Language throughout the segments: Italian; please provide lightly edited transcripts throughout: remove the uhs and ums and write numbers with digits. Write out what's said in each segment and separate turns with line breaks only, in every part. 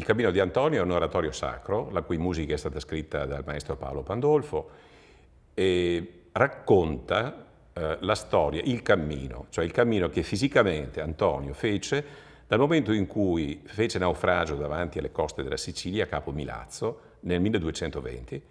Il Cammino di Antonio è un oratorio sacro, la cui musica è stata scritta dal maestro Paolo Pandolfo e racconta la storia, il cammino, cioè il cammino che fisicamente Antonio fece dal momento in cui fece naufragio davanti alle coste della Sicilia, a Capo Milazzo, nel 1220,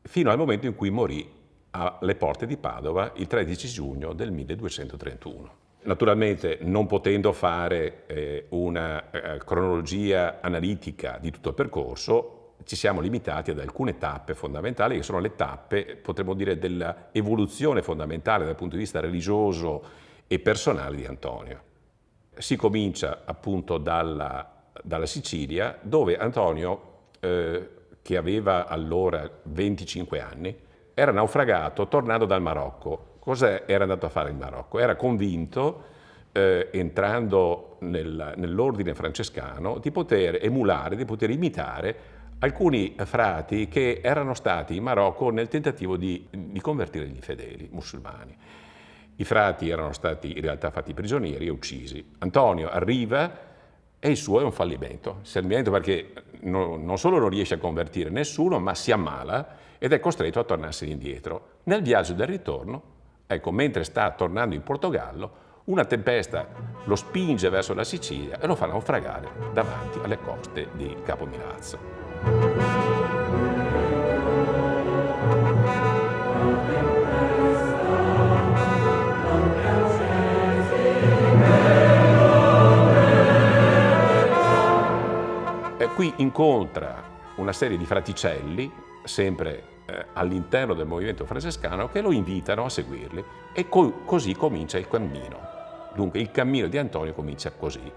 fino al momento in cui morì alle porte di Padova il 13 giugno del 1231. Naturalmente, non potendo fare una cronologia analitica di tutto il percorso, ci siamo limitati ad alcune tappe fondamentali, che sono le tappe, potremmo dire, dell'evoluzione fondamentale dal punto di vista religioso e personale di Antonio. Si comincia appunto dalla Sicilia, dove Antonio, che aveva allora 25 anni, era naufragato tornando dal Marocco. Cosa era andato a fare in Marocco? Era convinto, entrando nell'ordine francescano, di poter emulare, di poter imitare alcuni frati che erano stati in Marocco nel tentativo di convertire gli infedeli musulmani. I frati erano stati in realtà fatti prigionieri e uccisi. Antonio arriva e il suo è un fallimento. Fallimento perché non solo non riesce a convertire nessuno, ma si ammala ed è costretto a tornarsene indietro. Nel viaggio del ritorno, ecco, mentre sta tornando in Portogallo, una tempesta lo spinge verso la Sicilia e lo fa naufragare davanti alle coste di Capo Milazzo. Qui incontra una serie di fraticelli, sempre all'interno del movimento francescano, che lo invitano a seguirli e così comincia il cammino. Dunque il cammino di Antonio comincia così,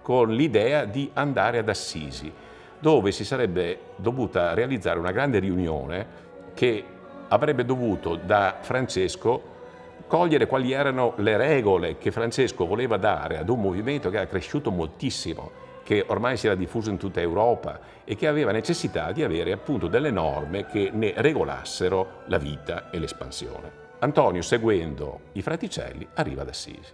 con l'idea di andare ad Assisi, dove si sarebbe dovuta realizzare una grande riunione che avrebbe dovuto da Francesco cogliere quali erano le regole che Francesco voleva dare ad un movimento che era cresciuto moltissimo, che ormai si era diffuso in tutta Europa e che aveva necessità di avere appunto delle norme che ne regolassero la vita e l'espansione. Antonio, seguendo i fraticelli, arriva ad Assisi.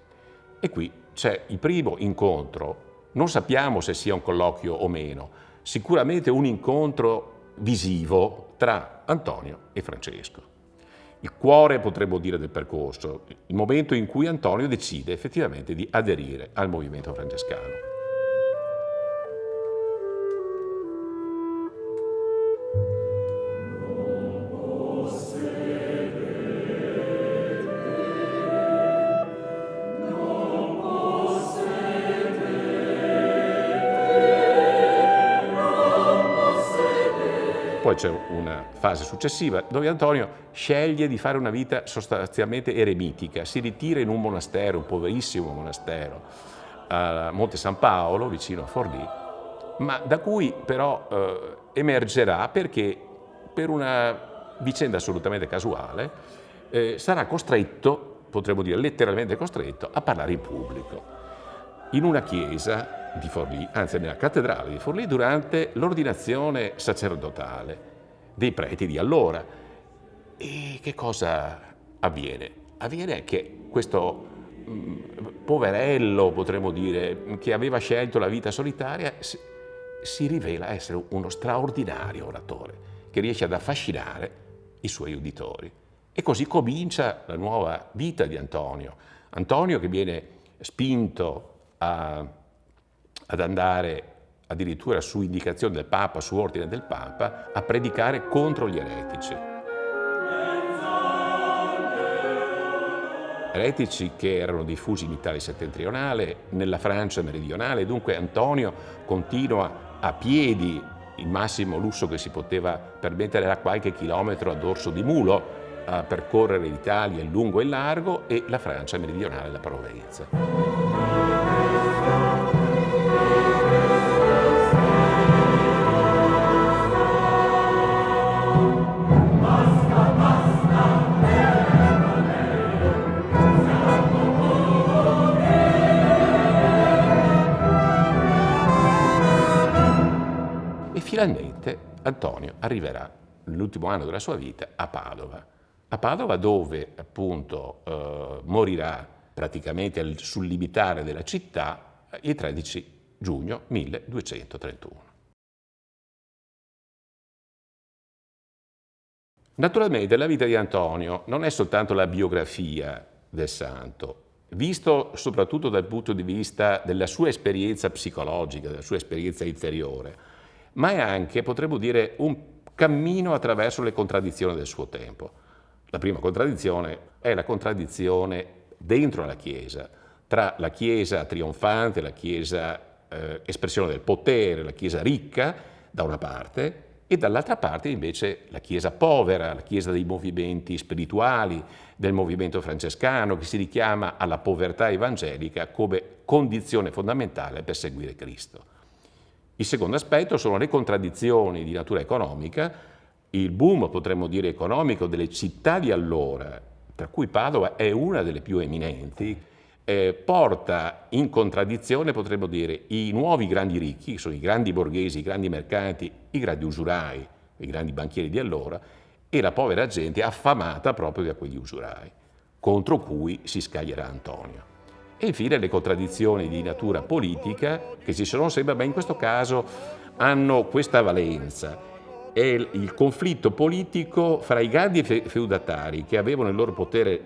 E qui c'è il primo incontro, non sappiamo se sia un colloquio o meno, sicuramente un incontro visivo tra Antonio e Francesco. Il cuore, potremmo dire, del percorso, il momento in cui Antonio decide effettivamente di aderire al movimento francescano. Poi c'è una fase successiva dove Antonio sceglie di fare una vita sostanzialmente eremitica, si ritira in un monastero, un poverissimo monastero, a Monte San Paolo, vicino a Forlì, ma da cui però emergerà perché per una vicenda assolutamente casuale sarà costretto, potremmo dire letteralmente costretto, a parlare in pubblico, in una chiesa di Forlì, anzi nella cattedrale di Forlì, durante l'ordinazione sacerdotale dei preti di allora. E che cosa avviene? Avviene che questo poverello, potremmo dire, che aveva scelto la vita solitaria, si rivela essere uno straordinario oratore, che riesce ad affascinare i suoi uditori. E così comincia la nuova vita di Antonio. Antonio che viene spinto ad andare addirittura su indicazione del Papa, su ordine del Papa, a predicare contro gli eretici. Eretici che erano diffusi in Italia settentrionale, nella Francia meridionale, dunque Antonio continua a piedi, il massimo lusso che si poteva permettere era qualche chilometro a dorso di mulo, a percorrere l'Italia in lungo e in largo e la Francia meridionale, la Provenza. E finalmente Antonio arriverà nell'ultimo anno della sua vita a Padova dove appunto morirà praticamente sul limitare della città il 13 giugno 1231. Naturalmente la vita di Antonio non è soltanto la biografia del santo, visto soprattutto dal punto di vista della sua esperienza psicologica, della sua esperienza interiore, ma è anche, potremmo dire, un cammino attraverso le contraddizioni del suo tempo. La prima contraddizione è la contraddizione dentro la Chiesa, tra la Chiesa trionfante, la Chiesa espressione del potere, la Chiesa ricca da una parte, e dall'altra parte invece la Chiesa povera, la Chiesa dei movimenti spirituali, del movimento francescano, che si richiama alla povertà evangelica come condizione fondamentale per seguire Cristo. Il secondo aspetto sono le contraddizioni di natura economica, il boom, potremmo dire, economico delle città di allora, tra cui Padova è una delle più eminenti, porta in contraddizione, potremmo dire, i nuovi grandi ricchi, che sono i grandi borghesi, i grandi mercanti, i grandi usurai, i grandi banchieri di allora, e la povera gente affamata proprio da quegli usurai, contro cui si scaglierà Antonio. E infine le contraddizioni di natura politica, che ci sono sempre, ma in questo caso hanno questa valenza. È il conflitto politico fra i grandi feudatari che avevano il loro potere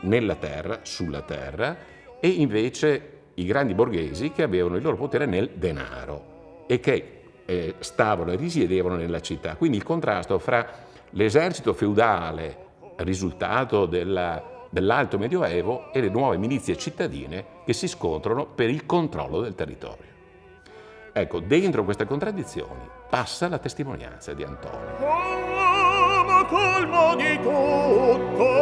nella terra, sulla terra, e invece i grandi borghesi che avevano il loro potere nel denaro e che stavano e risiedevano nella città. Quindi il contrasto fra l'esercito feudale, risultato dell'alto medioevo, e le nuove milizie cittadine che si scontrano per il controllo del territorio. Ecco, dentro queste contraddizioni passa la testimonianza di Antonio.
Uomo colmo di tutto,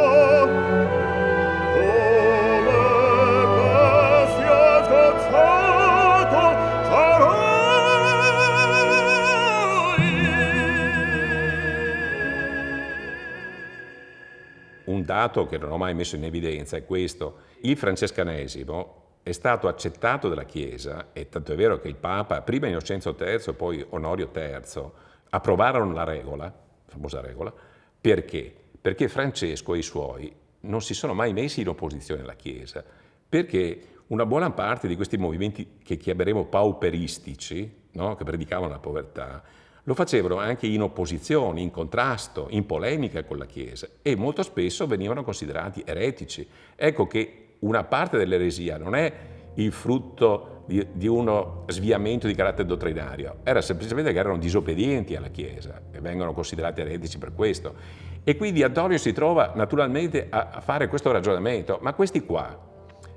Un dato che non ho mai messo in evidenza è questo: il francescanesimo è stato accettato dalla Chiesa, e tanto è vero che il Papa, prima Innocenzo III e poi Onorio III, approvarono la regola, la famosa regola, perché? Perché Francesco e i suoi non si sono mai messi in opposizione alla Chiesa, perché una buona parte di questi movimenti che chiameremo pauperistici, no? Che predicavano la povertà, lo facevano anche in opposizione, in contrasto, in polemica con la Chiesa, e molto spesso venivano considerati eretici. Ecco che una parte dell'eresia non è il frutto di uno sviamento di carattere dottrinario, era semplicemente che erano disobbedienti alla Chiesa e vengono considerati eretici per questo. E quindi Antonio si trova naturalmente a fare questo ragionamento: ma questi qua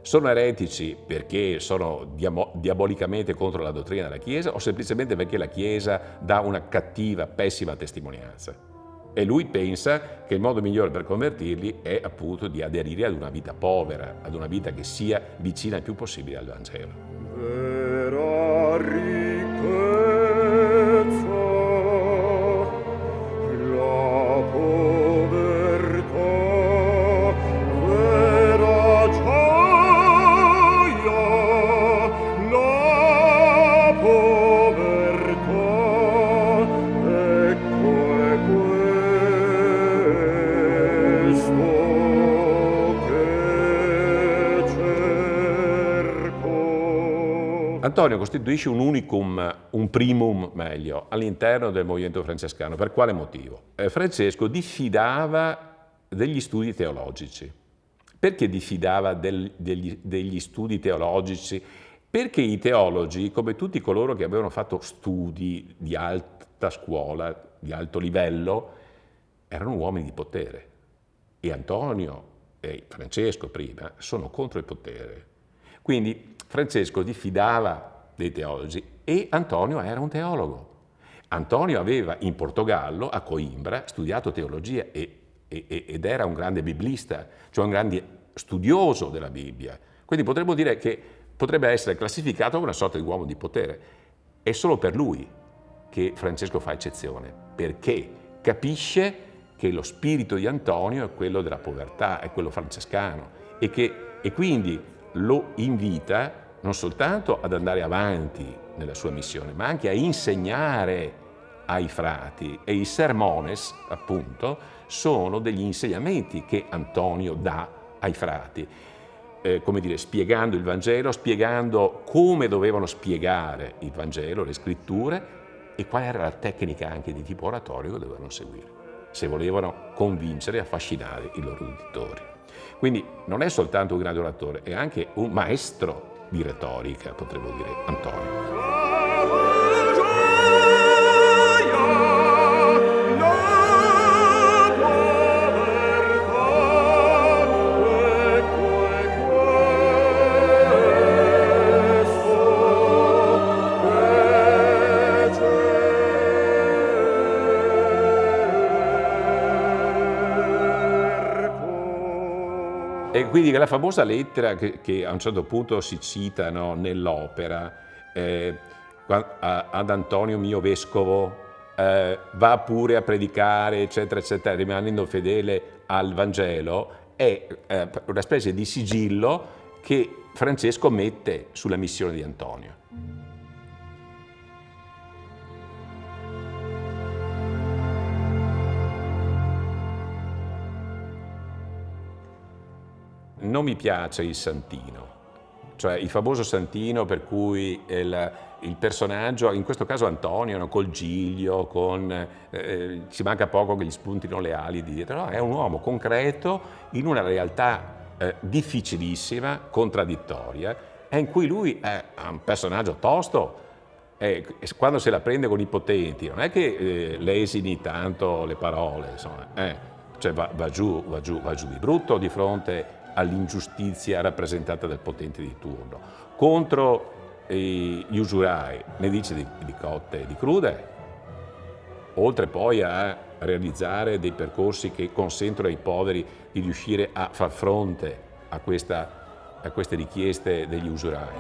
sono eretici perché sono diabolicamente contro la dottrina della Chiesa, o semplicemente perché la Chiesa dà una cattiva, pessima testimonianza? E lui pensa che il modo migliore per convertirli è appunto di aderire ad una vita povera, ad una vita che sia vicina il più possibile al Vangelo.
Vera ricchezza, la povertà, vera gioia, la povertà, ecco è questo che cerco.
Antonio costituisce un unicum, un primum meglio, all'interno del movimento francescano. Per quale motivo? Francesco diffidava degli studi teologici. Perché diffidava degli studi teologici? Perché i teologi, come tutti coloro che avevano fatto studi di alta scuola, di alto livello, erano uomini di potere. E Antonio e Francesco prima sono contro il potere. Quindi Francesco diffidava dei teologi e Antonio era un teologo. Antonio aveva in Portogallo, a Coimbra, studiato teologia ed era un grande biblista, cioè un grande studioso della Bibbia. Quindi potremmo dire che potrebbe essere classificato come una sorta di uomo di potere. È solo per lui che Francesco fa eccezione, perché capisce che lo spirito di Antonio è quello della povertà, è quello francescano, e quindi lo invita non soltanto ad andare avanti nella sua missione, ma anche a insegnare ai frati. E i sermones, appunto, sono degli insegnamenti che Antonio dà ai frati, come dire, spiegando il Vangelo, spiegando come dovevano spiegare il Vangelo, le scritture, e qual era la tecnica anche di tipo oratorio che dovevano seguire. se volevano convincere e affascinare i loro uditori. Quindi non è soltanto un grande oratore, è anche un maestro di retorica, potremmo dire, Antonio. E quindi la famosa lettera che a un certo punto si cita, no, nell'opera, ad Antonio mio vescovo, va pure a predicare, eccetera, eccetera, rimanendo fedele al Vangelo, è una specie di sigillo che Francesco mette sulla missione di Antonio. Non mi piace il santino, cioè il famoso santino per cui il personaggio, in questo caso Antonio, no, col giglio, ci manca poco che gli spuntino le ali di dietro, no, è un uomo concreto in una realtà difficilissima, contraddittoria, e in cui lui è un personaggio tosto. Quando se la prende con i potenti, non è che lesini tanto le parole, insomma, cioè va giù di brutto di fronte all'ingiustizia rappresentata dal potente di turno. Contro gli usurai ne dice di cotte e di crude, oltre poi a realizzare dei percorsi che consentono ai poveri di riuscire a far fronte a queste richieste degli usurai.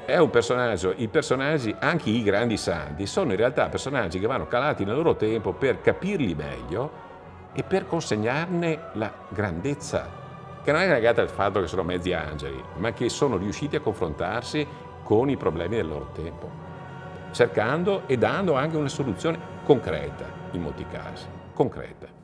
È un personaggio, i personaggi, anche i grandi santi, sono in realtà personaggi che vanno calati nel loro tempo per capirli meglio e per consegnarne la grandezza, che non è legata al fatto che sono mezzi angeli, ma che sono riusciti a confrontarsi con i problemi del loro tempo, cercando e dando anche una soluzione concreta, in molti casi, concreta.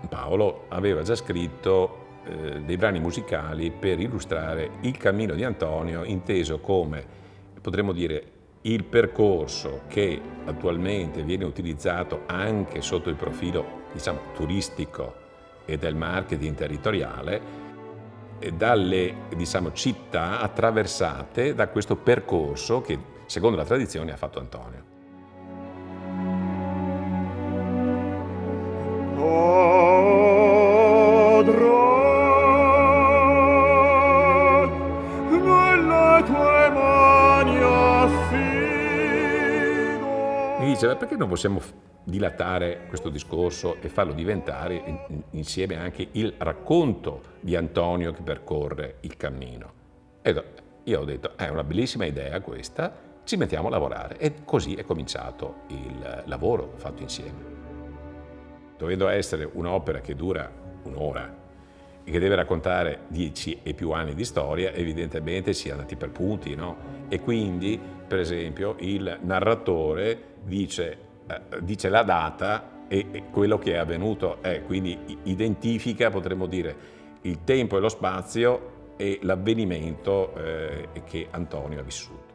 Paolo aveva già scritto dei brani musicali per illustrare il cammino di Antonio, inteso come, potremmo dire, il percorso che attualmente viene utilizzato anche sotto il profilo, diciamo, turistico e del marketing territoriale, dalle, diciamo, città attraversate da questo percorso che, secondo la tradizione, ha fatto Antonio. Mi dice, ma perché non possiamo dilatare questo discorso e farlo diventare insieme anche il racconto di Antonio che percorre il cammino? E io ho detto, è una bellissima idea questa, ci mettiamo a lavorare. E così è cominciato il lavoro fatto insieme. Dovendo essere un'opera che dura un'ora e che deve raccontare 10 e più anni di storia, evidentemente si è andati per punti, no? E quindi, per esempio, il narratore dice la data e quello che è avvenuto è, quindi identifica, potremmo dire, il tempo e lo spazio e l'avvenimento che Antonio ha vissuto.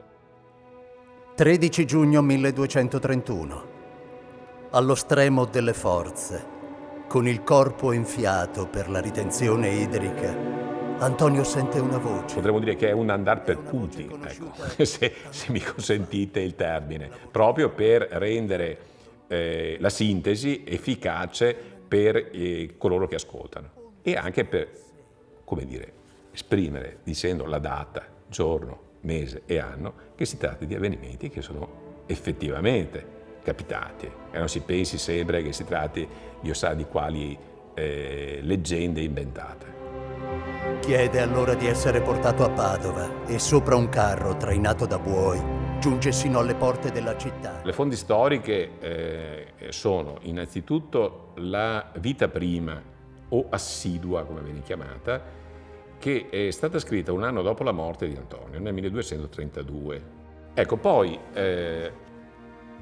13 giugno 1231. Allo stremo delle forze, con il corpo enfiato per la ritenzione idrica, Antonio sente una voce.
Potremmo dire che è un andar per punti, ecco, se mi consentite il termine, proprio per rendere la sintesi efficace per coloro che ascoltano e anche per, come dire, esprimere, dicendo la data, giorno, mese e anno, che si tratti di avvenimenti che sono effettivamente capitati e non si pensi sempre che si tratti Dio sa di quali leggende inventate.
Chiede allora di essere portato a Padova e sopra un carro trainato da buoi giunge sino alle porte della città.
Le fonti storiche sono innanzitutto la vita prima o assidua, come viene chiamata, che è stata scritta un anno dopo la morte di Antonio, nel 1232. Ecco, poi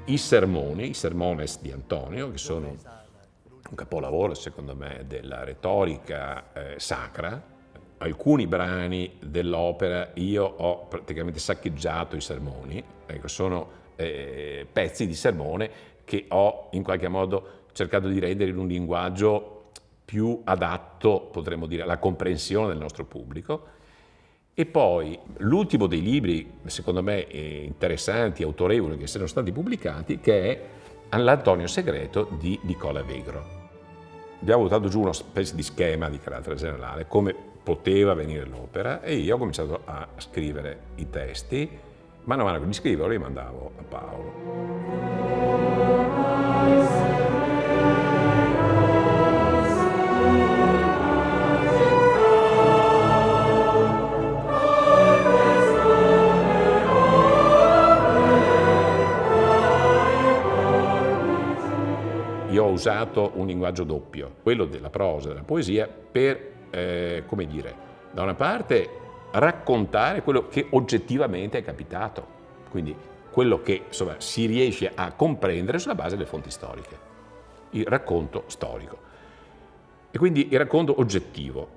i sermones di Antonio, che sono un capolavoro secondo me della retorica sacra. Alcuni brani dell'opera io ho praticamente saccheggiato i sermoni, ecco, sono pezzi di sermone che ho in qualche modo cercato di rendere in un linguaggio più adatto, potremmo dire, alla comprensione del nostro pubblico. E poi l'ultimo dei libri, secondo me interessanti, autorevoli, che sono stati pubblicati, che è L'Antonio Segreto di Nicola Vegro. Abbiamo buttato giù una specie di schema di carattere generale, come poteva venire l'opera, e io ho cominciato a scrivere i testi. Mano a mano che li scrivevo li mandavo a Paolo. Io ho usato un linguaggio doppio, quello della prosa, della poesia, per, come dire, da una parte raccontare quello che oggettivamente è capitato, quindi quello che insomma, si riesce a comprendere sulla base delle fonti storiche, il racconto storico, e quindi il racconto oggettivo.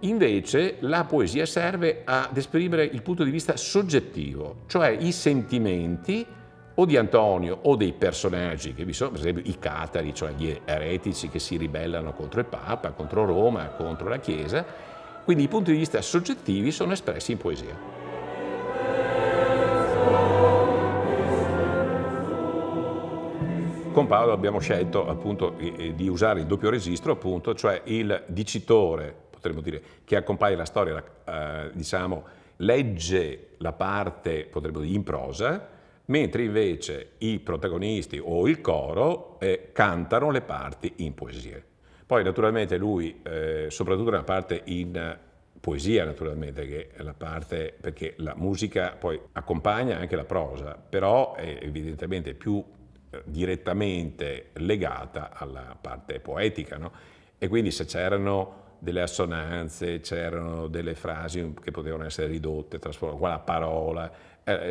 Invece la poesia serve ad esprimere il punto di vista soggettivo, cioè i sentimenti o di Antonio o dei personaggi che vi sono, per esempio i catari, cioè gli eretici che si ribellano contro il Papa, contro Roma, contro la Chiesa. Quindi i punti di vista soggettivi sono espressi in poesia. Con Paolo abbiamo scelto appunto di usare il doppio registro, appunto, cioè il dicitore, potremmo dire, che accompagna la storia, diciamo, legge la parte, potremmo dire, in prosa, mentre invece i protagonisti o il coro cantano le parti in poesia. Poi naturalmente lui, soprattutto nella parte in poesia naturalmente, che è la parte, perché la musica poi accompagna anche la prosa, però è evidentemente più direttamente legata alla parte poetica, no? E quindi se c'erano delle assonanze, c'erano delle frasi che potevano essere ridotte, trasformate, qua la parola,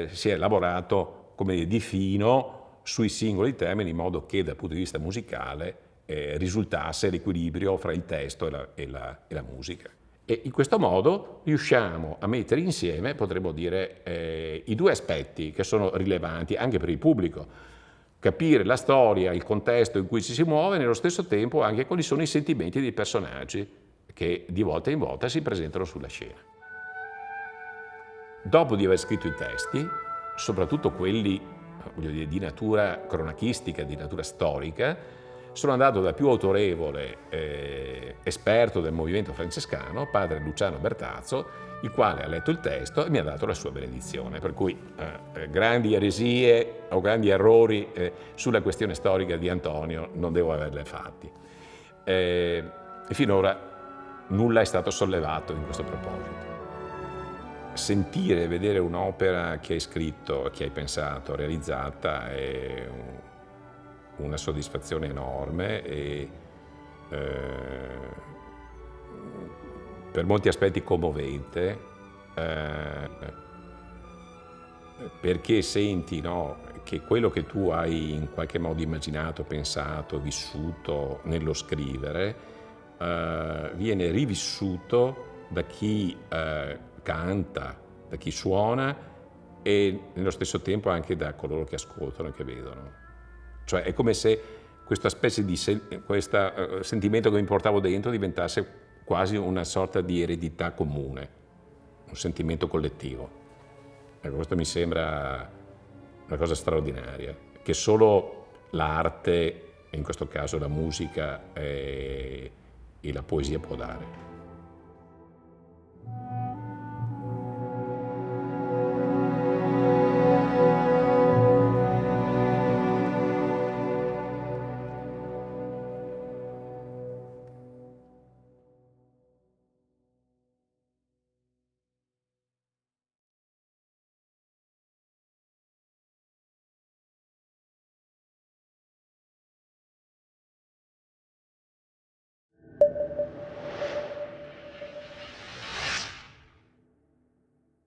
si è lavorato come dire, di fino sui singoli termini in modo che dal punto di vista musicale risultasse l'equilibrio fra il testo e la musica. E in questo modo riusciamo a mettere insieme, potremmo dire, i due aspetti che sono rilevanti anche per il pubblico: capire la storia, il contesto in cui ci si muove, e nello stesso tempo anche quali sono i sentimenti dei personaggi che di volta in volta si presentano sulla scena. Dopo di aver scritto i testi, soprattutto quelli, voglio dire, di natura cronachistica, di natura storica, sono andato dal più autorevole esperto del movimento francescano, padre Luciano Bertazzo, il quale ha letto il testo e mi ha dato la sua benedizione, per cui grandi eresie o grandi errori sulla questione storica di Antonio non devo averle fatti. E finora nulla è stato sollevato in questo proposito. Sentire e vedere un'opera che hai scritto, che hai pensato, realizzata è una soddisfazione enorme e per molti aspetti commovente, perché senti, no, che quello che tu hai in qualche modo immaginato, pensato, vissuto nello scrivere viene rivissuto da chi canta, da chi suona e nello stesso tempo anche da coloro che ascoltano e che vedono. Cioè è come se questa specie di sentimento che mi portavo dentro diventasse quasi una sorta di eredità comune, un sentimento collettivo. Ecco, questo mi sembra una cosa straordinaria, che solo l'arte, in questo caso la musica e la poesia può dare.